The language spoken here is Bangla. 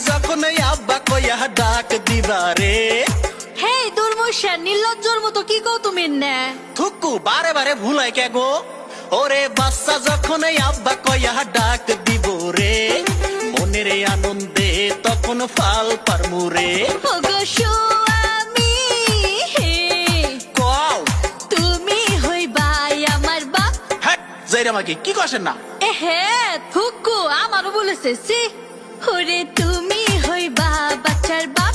যখন আব্বা কইয়া ডাক দিবা রে। হে দুর্মশা নির্লজ্জর মতো কি কও তুমি না? থুকু বারে বারে ভুলাই কে গো। ওরে বাচ্চা যখন আব্বা কইয়া ডাক দিব রে, মনের আনন্দে তখন ফাল পারমু রে। ওগো স্বামী হে, কও তুমি হইবা আমার বাপ। হ্যাঁ যাইরা মাকে কি কষেন না। হে থুকু আমারও বলেছে সি। ওরে তুমি হইবা বাচ্চার বাপ,